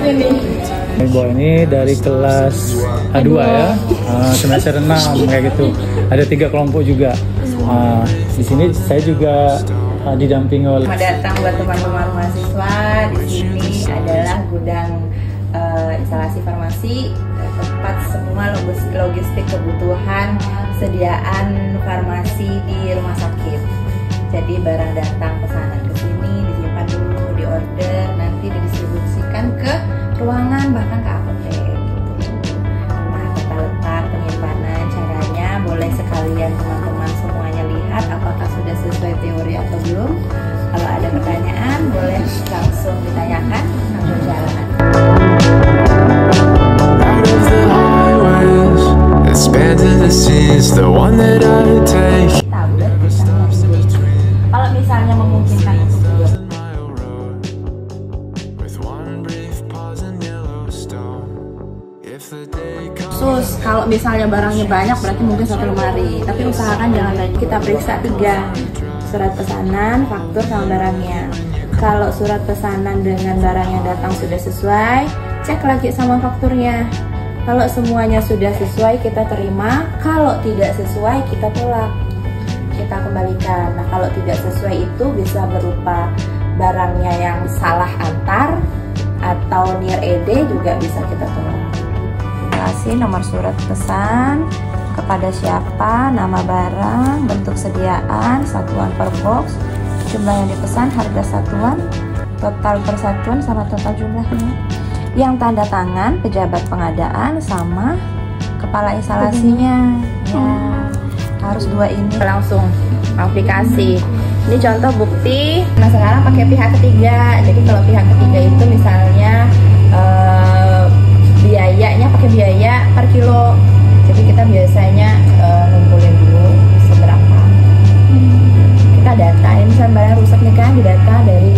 ini? Ibu ini dari kelas A2 ya, semester 6 kayak gitu. Ada 3 kelompok juga. Di sini saya juga didampingi oleh. Selamat datang buat teman-teman mahasiswa. Di sini adalah gudang instalasi farmasi, tempat semua logistik kebutuhan sediaan farmasi di rumah sakit. Jadi barang datang pesanan ke sini, disimpan dulu, diorder, nanti didistribusikan ke ruangan bahkan ke apotek. Nah, tata letak penyimpanan caranya boleh sekalian teman-teman semuanya lihat apakah sudah sesuai teori atau belum. Kalau ada pertanyaan boleh langsung ditanyakan sambil jalan. Tablet kalau misalnya memungkinkan untuk kalau misalnya barangnya banyak berarti mungkin 1 lemari, tapi usahakan jangan banyak. Kita periksa 3 surat pesanan, faktur sama barangnya. Kalau surat pesanan dengan barang yang datang sudah sesuai, cek lagi sama fakturnya. Kalau semuanya sudah sesuai kita terima, kalau tidak sesuai kita tolak, kita kembalikan. Nah, kalau tidak sesuai itu bisa berupa barangnya yang salah antar atau near ED juga bisa kita tolak. Kasih nomor surat pesan, kepada siapa, nama barang, bentuk sediaan, satuan per box, jumlah yang dipesan, harga satuan, total persatuan sama total jumlahnya. Yang tanda tangan pejabat pengadaan sama kepala instalasinya. Ya, harus 2 ini. Langsung aplikasi. Ini contoh bukti. Nah, sekarang pakai pihak ketiga. Jadi kalau pihak ketiga itu misalnya biayanya pakai biaya per kilo. Jadi kita biasanya ngumpulin dulu seberapa. Kita data, ini misalnya barang rusak nih kan, didata dari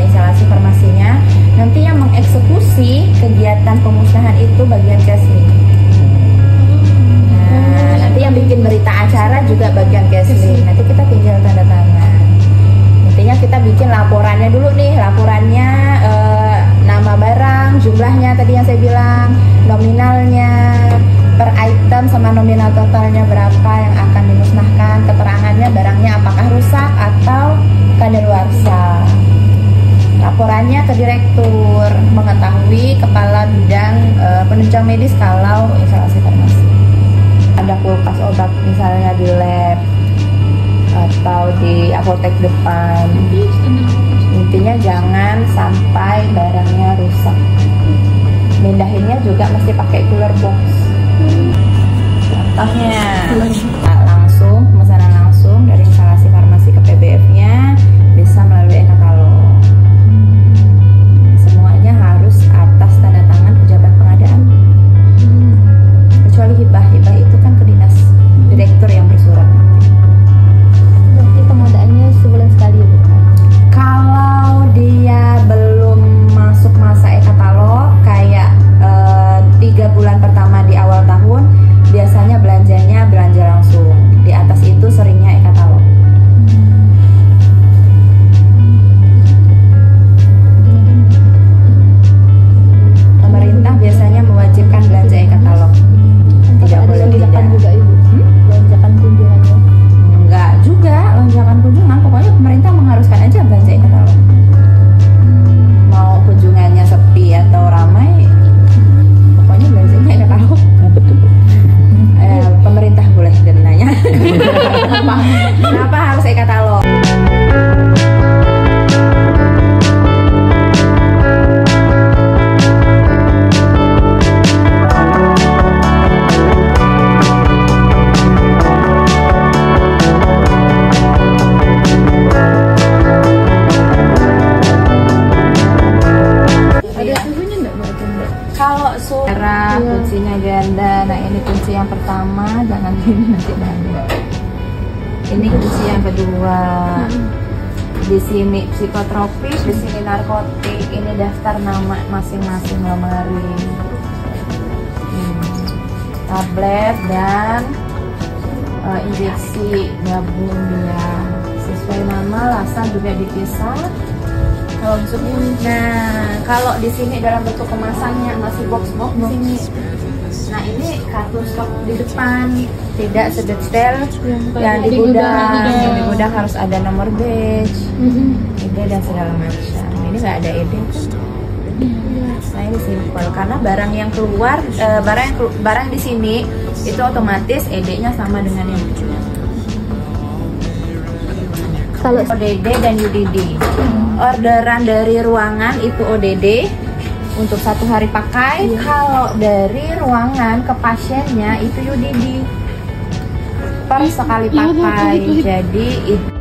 instalasi farmasinya. Nanti yang mengeksekusi kegiatan pemusnahan itu bagian cashlink. Nah, nanti yang bikin berita acara juga bagian cashlink. Nanti kita tinggal tanda tangan. Intinya kita bikin laporannya dulu nih, laporannya nama barang, jumlahnya tadi yang saya bilang, nominalnya, per item sama nominal totalnya berapa yang akan dimusnahkan, keterangannya barangnya apakah rusak atau kadaluarsa. Laporannya ke direktur, mengetahui kepala bidang penunjang medis kalau instalasi farmasi. Ada kulkas obat misalnya di lab atau di apotek depan. Intinya jangan sampai barangnya rusak. Mindahinnya juga mesti pakai cooler box. Contohnya langsung pemesanan langsung dari instalasi farmasi ke PBF-nya bisa melalui e-katalog. Semuanya harus atas tanda tangan pejabat pengadaan. Kecuali hibah itu kan ke dinas direktur yang bersurat. Berarti pengadaannya sebulan sekali ya, Bu? Kalau dia belum masuk masa e-katalog kayak 3 bulan pertama di awal tahun, biasanya belanjanya belanja langsung. Di atas itu seringnya e-katalog. Pemerintah biasanya mewajibkan belanja e-katalog. Tidak boleh lonjakan juga, Ibu? Lonjakan kunjungannya? Enggak juga lonjakan kunjungan, pokoknya pemerintah mengharuskan aja belanja e-katalog. Mau kunjungannya sepi atau ramai, pokoknya belanjanya e-katalog. Betul. Pemerintah boleh dan nanya. Kenapa harus e-katalog? Kalau suara kuncinya ganda, nah ini kunci yang pertama, jangan ini nanti ganda. Ini kunci yang kedua. Di sini psikotropis, di sini narkotik. Ini daftar nama masing-masing lemari. Tablet dan injeksi gabung dia. Sesuai nama, lasan juga dipisah. Kalau busuk. Nah, kalau di sini dalam bentuk kemasannya masih box-box di sini. Nah, ini kartu stok di depan, tidak sedetail yang di gudang. Yang di gudang harus ada nomor batch, ide dan segala macam. Ini nggak ada ide. Nah, ini simpel karena barang yang keluar, barang di sini itu otomatis ED-nya sama dengan yang di gudang. Kalau ODD dan UDD, orderan dari ruangan itu ODD untuk 1 hari pakai. Kalau dari ruangan ke pasiennya itu UDD per sekali pakai. Jadi itu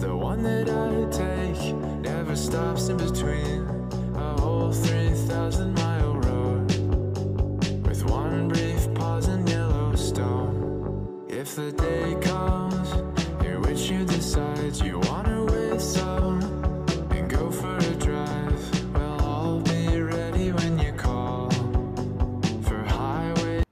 the one that I take never stops in between a whole 3,000-mile road with one brief pause in Yellowstone. If the day comes in which you decide you want to whistle and go for a drive, well, I'll be ready when you call for highway.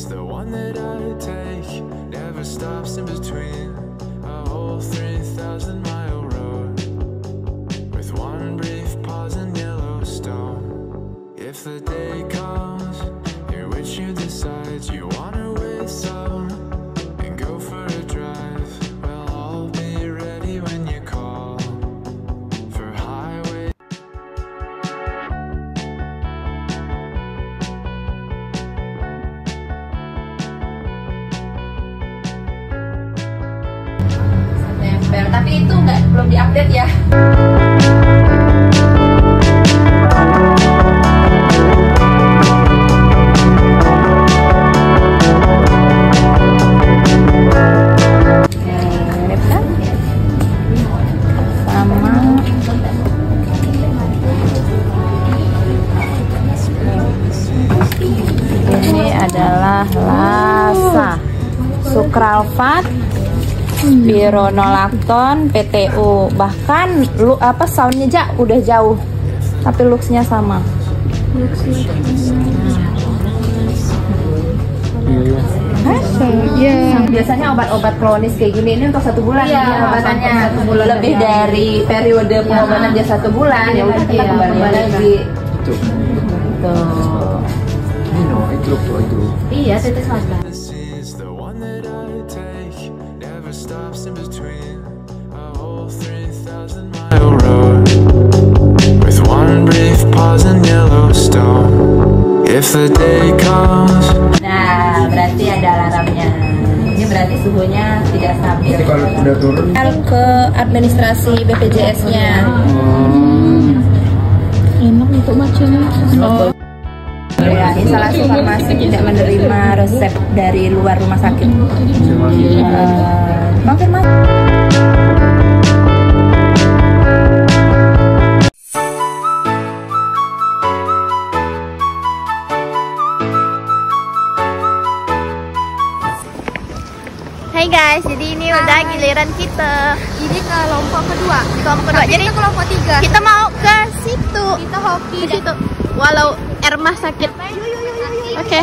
The one that I take never stops in between a whole 3,000-mile road with one brief pause in Yellowstone. If the day comes in which you decide you want to whistle and go for a drive, well, I'll be ready when you call for highway. Tapi itu belum diupdate ya. Mirip kan? Sama. Ini adalah Lassa, sukralfat, spironolakton, PTU. Bahkan soundnya aja udah jauh, tapi looksnya sama. Biasanya obat-obat kronis kayak gini ini untuk 1 bulan ya, obatannya lebih dari periode pengobatan dia 1 bulan ya udah kita kembali lagi. Tuh. Itu. Iya, tetes mata. Stops in between a whole 3,000-mile road with one brief pause in Yellowstone. If the day comes. Nah, berarti ada alarmnya. Ini berarti suhunya tidak stabil. Jadi kalau udah turun Ke administrasi BPJS-nya. Enak untuk bacanya. Ya, instalasi farmasi tidak menerima resep dari luar rumah sakit. Konfirmasi. Hai guys, jadi ini udah giliran kita. Ini kelompok kedua. Jadi kita kelompok 3. kita mau ke situ. Kita hoki Ke situ. Walau Erma sakit. Oke.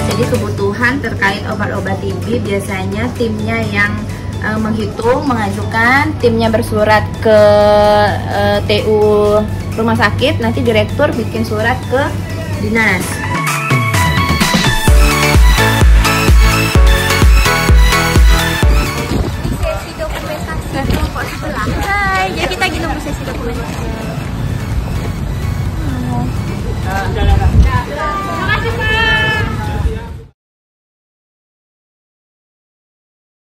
Jadi kebutuhan terkait obat-obat TB biasanya timnya yang menghitung, mengajukan, timnya bersurat ke TU rumah sakit, nanti direktur bikin surat ke dinas. Sesi dokumentasi kelompok sebelah. Hai, jadi kita lagi nunggu sesi dokumentasi. Terima kasih, Pak.